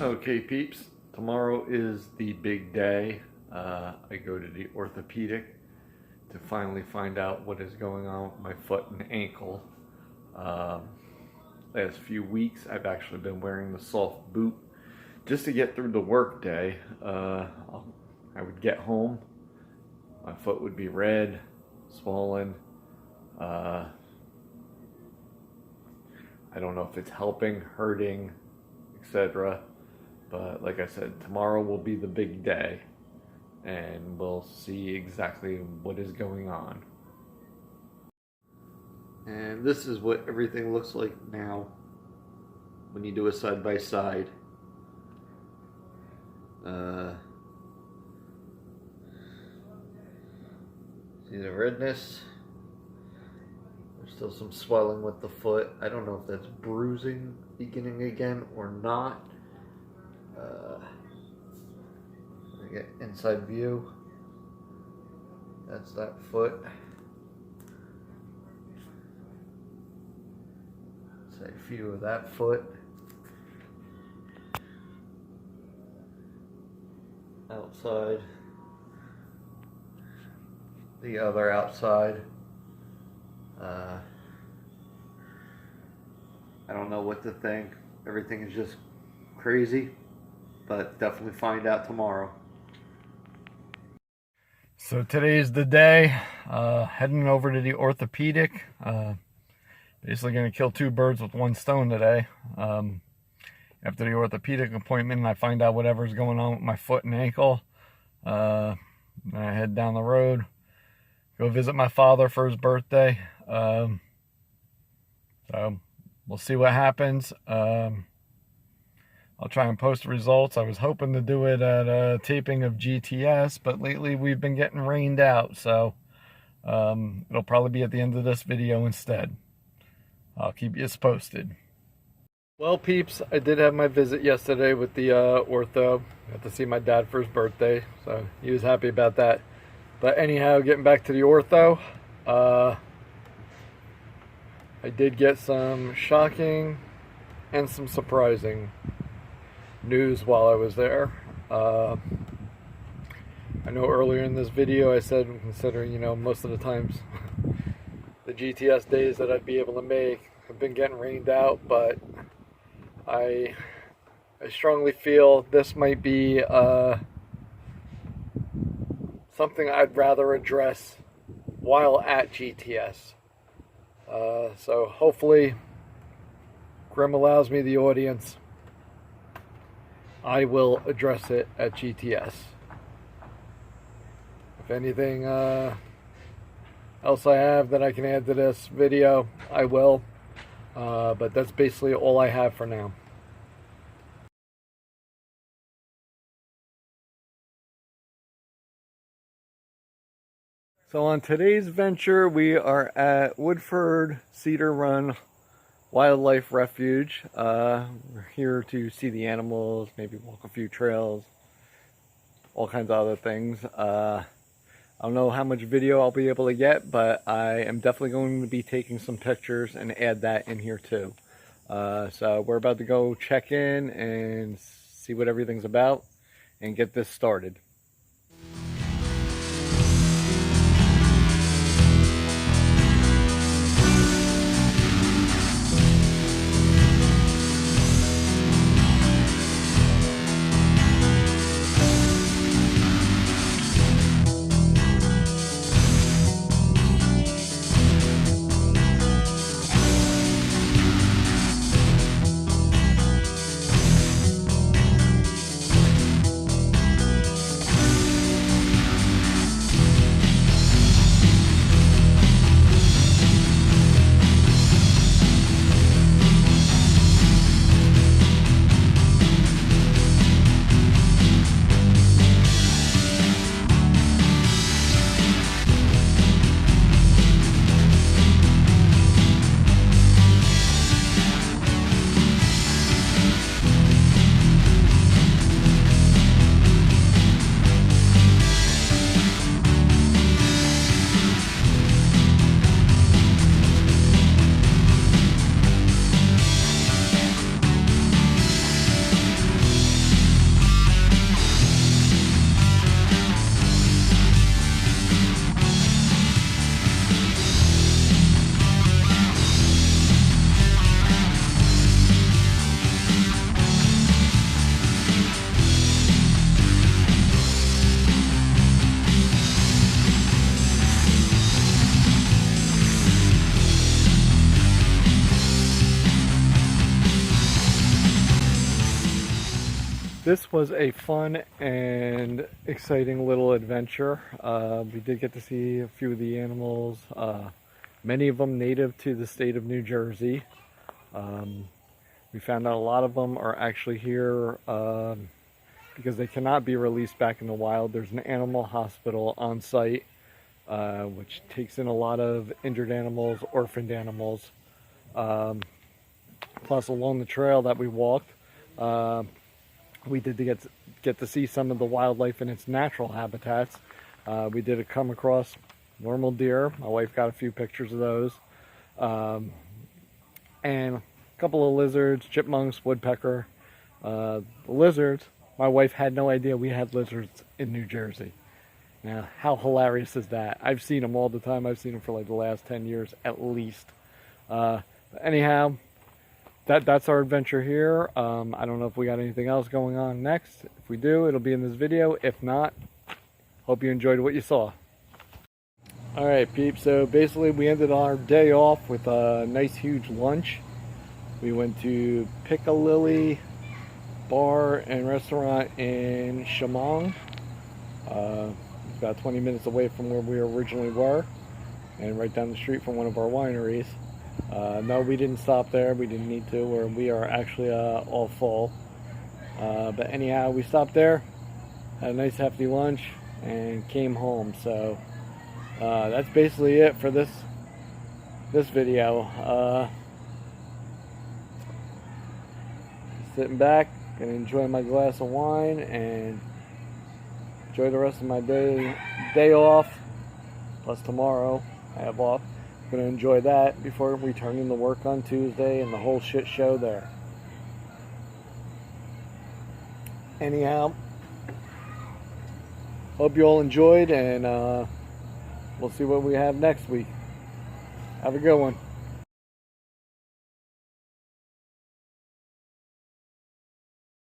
Okay, peeps, tomorrow is the big day. I go to the orthopedic to finally find out what is going on with my foot and ankle. Last few weeks I've actually been wearing the soft boot just to get through the work day. I would get home, my foot would be red, swollen. I don't know if it's helping, hurting, etc. But like I said, tomorrow will be the big day and we'll see exactly what is going on. And this is what everything looks like now when you do a side by side. See the redness? There's still some swelling with the foot. I don't know if that's bruising beginning again or not. Get inside view. That's that foot. Side view of that foot. Outside. The other outside. I don't know what to think. Everything is just crazy, but definitely find out tomorrow. So today's the day. Heading over to the orthopedic. Basically going to kill two birds with one stone today. After the orthopedic appointment, I find out whatever's going on with my foot and ankle. Then I head down the road, go visit my father for his birthday. So we'll see what happens. I'll try and post results. I was hoping to do it at a taping of GTS, but lately we've been getting rained out, so it'll probably be at the end of this video instead. I'll keep you posted. Well, peeps, I did have my visit yesterday with the ortho. Got to see my dad for his birthday, so he was happy about that. But anyhow, getting back to the ortho, I did get some shocking and some surprising news while I was there. I know earlier in this video I said, considering, most of the times the GTS days that I'd be able to make have been getting rained out, but I strongly feel this might be something I'd rather address while at GTS. So hopefully Grim allows me the audience. I will address it at GTS. If anything else I have that I can add to this video, I will. But that's basically all I have for now. So on today's venture, we are at Woodford, Cedar Run Wildlife Refuge. We're here to see the animals, maybe walk a few trails, all kinds of other things. I don't know how much video I'll be able to get, but I am definitely going to be taking some pictures and add that in here too. So we're about to go check in and see what everything's about and get this started. This was a fun and exciting little adventure. We did get to see a few of the animals, many of them native to the state of New Jersey. We found out a lot of them are actually here because they cannot be released back in the wild. There's an animal hospital on site, which takes in a lot of injured animals, orphaned animals. Plus, along the trail that we walked, we did get to see some of the wildlife in its natural habitats. We did come across normal deer. My wife got a few pictures of those. And a couple of lizards, chipmunks, woodpecker. The lizards, my wife had no idea we had lizards in New Jersey. Now, how hilarious is that? I've seen them all the time. I've seen them for like the last 10 years at least. Anyhow, that's our adventure here. I don't know if we got anything else going on next. If we do, it'll be in this video. If not, hope you enjoyed what you saw. Alright peeps, so basically we ended our day off with a nice huge lunch. We went to Piccalilli Bar and Restaurant in Shamong. It's about 20 minutes away from where we originally were, and right down the street from one of our wineries. No, we didn't stop there. We didn't need to, or we are actually all full. But anyhow, we stopped there, had a nice hefty lunch, and came home. So that's basically it for this video. Sitting back and enjoying my glass of wine and enjoy the rest of my day off. Plus tomorrow I have off. Gonna enjoy that before returning to work on Tuesday and the whole shit show there. Anyhow, hope you all enjoyed, and we'll see what we have next week. Have a good one.